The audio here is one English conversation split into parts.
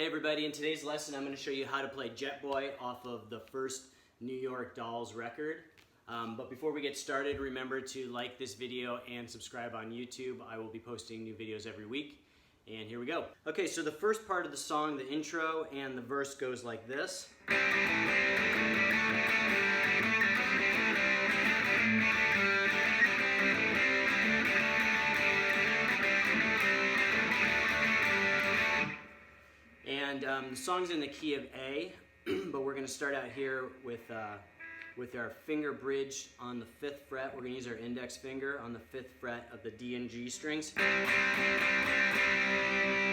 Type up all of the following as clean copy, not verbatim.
Hey everybody, in today's lesson I'm going to show you how to play Jet Boy off of the first New York Dolls record. But before we get started, remember to like this video and subscribe on YouTube. I will be posting new videos every week. And here we go. Okay, so the first part of the song, the intro and the verse goes like this. And the song's in the key of A, but we're going to start out here with our finger bridge on the 5th fret. We're going to use our index finger on the 5th fret of the D and G strings.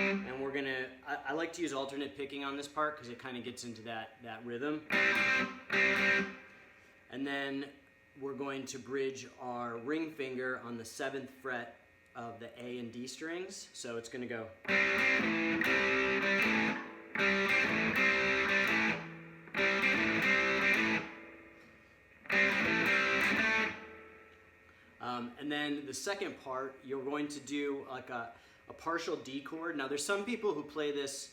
And we're going to, I like to use alternate picking on this part because it kind of gets into that rhythm. And then we're going to bridge our ring finger on the 7th fret of the A and D strings. So it's going to go. And then the second part, you're going to do like a partial D chord. Now there's some people who play this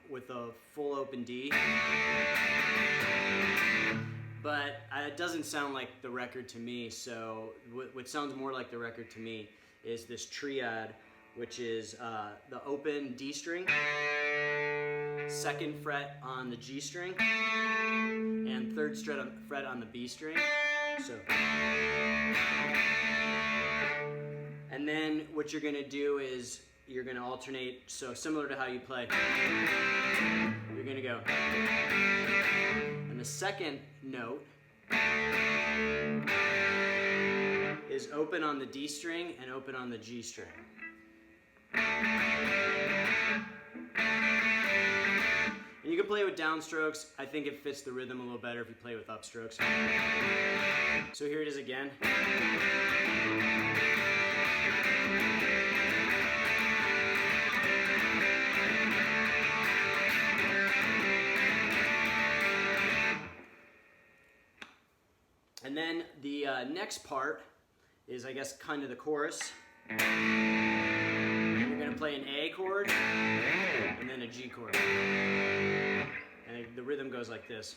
with a full open D, but it doesn't sound like the record to me. So what sounds more like the record to me is this triad, which is the open D string, 2nd fret on the G string, and 3rd fret on the B string. So, and then what you're going to do is you're going to alternate, so similar to how you play. You're going to go, and the second note is open on the D string and open on the G string. And you can play with downstrokes. I think it fits the rhythm a little better if you play with upstrokes. So here it is again. And then the next part is, I guess, kind of the chorus. You're going to play an A chord and then a G chord. And the rhythm goes like this.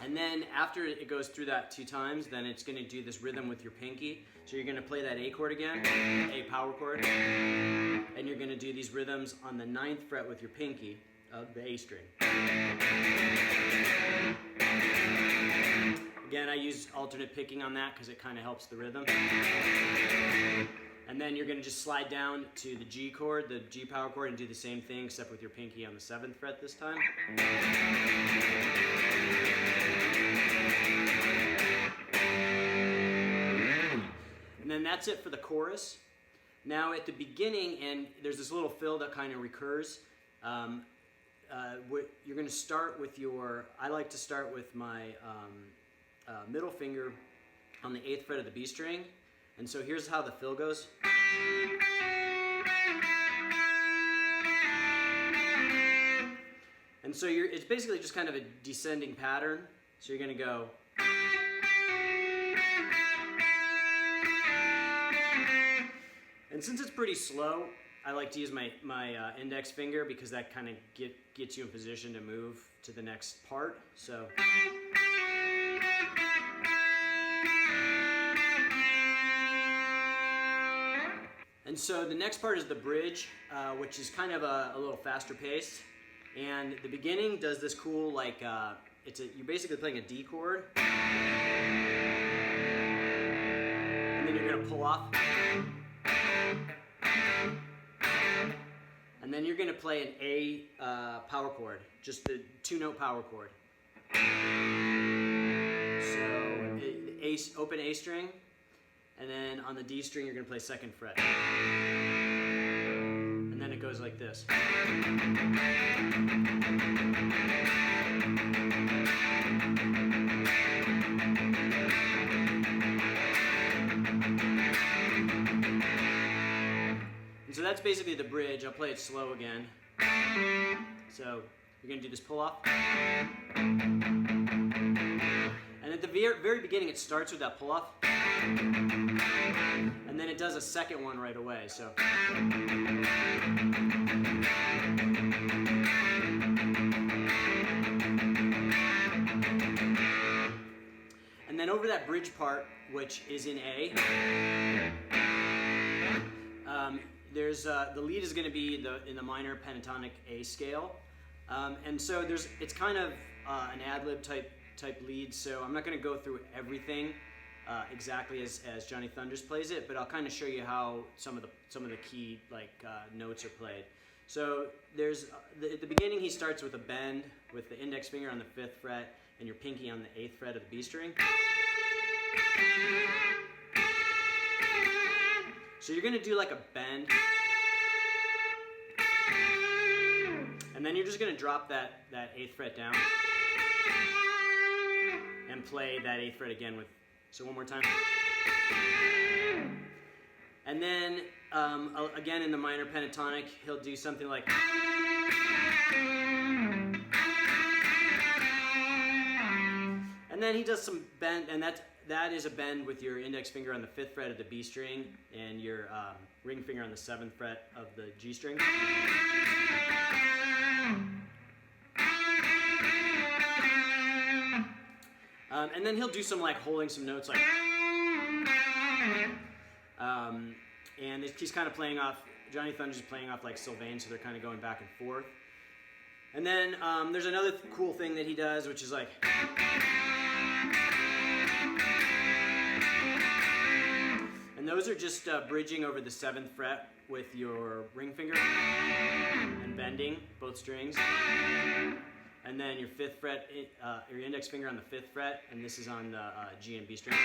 And then after it goes through that 2 times, then it's going to do this rhythm with your pinky. So you're going to play that A chord again, A power chord, and you're going to do these rhythms on the 9th fret with your pinky of the A string. Again, I use alternate picking on that because it kind of helps the rhythm. And then you're going to just slide down to the G chord, the G power chord, and do the same thing except with your pinky on the 7th fret this time. And then that's it for the chorus. Now at the beginning, and there's this little fill that kind of recurs, you're going to start with I like to start with my middle finger on the 8th fret of the B string. And so here's how the fill goes. And so it's basically just kind of a descending pattern. So you're going to go. And since it's pretty slow, I like to use my index finger because that kind of gets you in position to move to the next part. So. And so the next part is the bridge, which is kind of a little faster pace. And the beginning does this cool, like, you're basically playing a D chord. And then you're going to pull off. And then you're going to play an A power chord, just the 2-note power chord. So open A string, and then on the D string you're going to play 2nd fret. And then it goes like this. So that's basically the bridge. I'll play it slow again. So you're going to do this pull off. And at the very beginning, it starts with that pull off. And it does a second one right away. So. And then over that bridge part, which is in A, the lead is going to be in the minor pentatonic A scale, and so it's kind of an ad-lib type lead. So I'm not going to go through everything exactly as Johnny Thunders plays it, but I'll kind of show you how some of the key notes are played. So at the beginning he starts with a bend with the index finger on the 5th fret and your pinky on the 8th fret of the B string. So you're going to do like a bend, and then you're just going to drop that 8th fret down and play that 8th fret again so one more time. And then again in the minor pentatonic, he'll do something like, and then he does some bend, and that is a bend with your index finger on the 5th fret of the B string and your ring finger on the 7th fret of the G string. And then he'll do some holding some notes and he's kind of playing off, Johnny Thunders is playing off Sylvain, so they're kind of going back and forth. And then there's another cool thing that he does, which is and those are just bridging over the 7th fret with your ring finger and bending both strings. And then your 5th fret, your index finger on the 5th fret, and this is on the G and B string.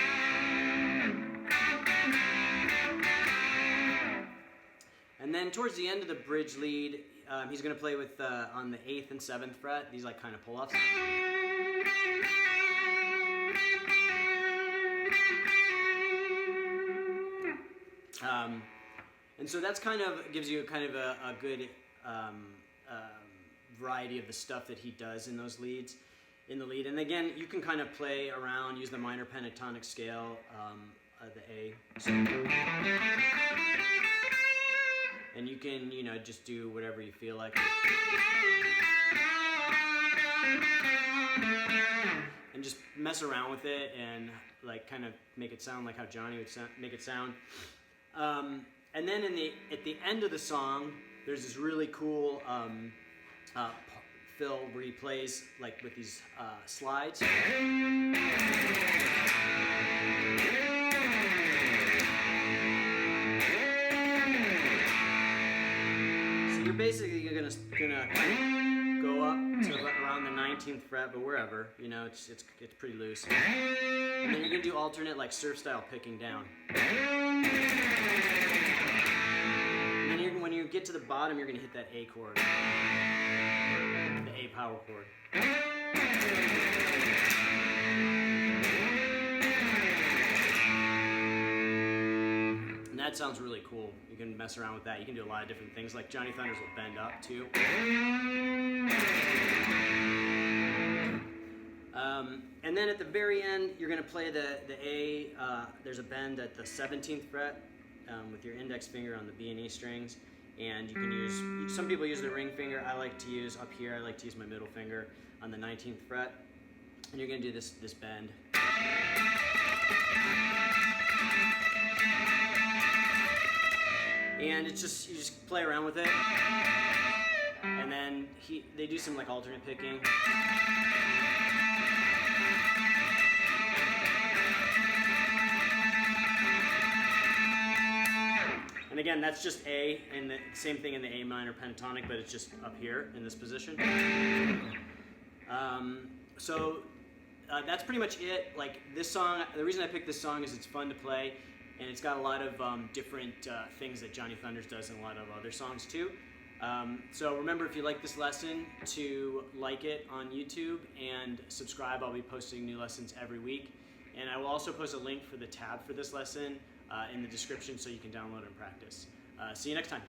And then towards the end of the bridge lead, he's going to play with on the 8th and 7th fret, these kind of pull-offs. And so that's gives you a good variety of the stuff that he does in those leads, in the lead. And again, you can kind of play around, use the minor pentatonic scale, the A. And you can, just do whatever you feel like. And just mess around with it and kind of make it sound like how Johnny would make it sound. And then at the end of the song, there's this really cool fill where he plays with these slides. So you're basically gonna go up to around the 19th fret, but wherever, it's pretty loose. And then you're gonna do alternate surf style picking down. And then when you get to the bottom, you're gonna hit that A chord, the A power chord. And that sounds really cool. You can mess around with that. You can do a lot of different things. Johnny Thunders will bend up too. And then at the very end, you're going to play the A. There's a bend at the 17th fret with your index finger on the B and E strings. And you can use, some people use the ring finger. I like to use up here, I like to use my middle finger on the 19th fret. And you're going to do this bend. And it's just, you just play around with it. And then they do some alternate picking. And again, that's just A, and the same thing in the A minor pentatonic, but it's just up here in this position. So that's pretty much it. This song, the reason I picked this song is it's fun to play, and it's got a lot of different things that Johnny Thunders does in a lot of other songs too. So remember, if you like this lesson, to like it on YouTube and subscribe. I'll be posting new lessons every week. And I will also post a link for the tab for this lesson in the description so you can download and practice. See you next time.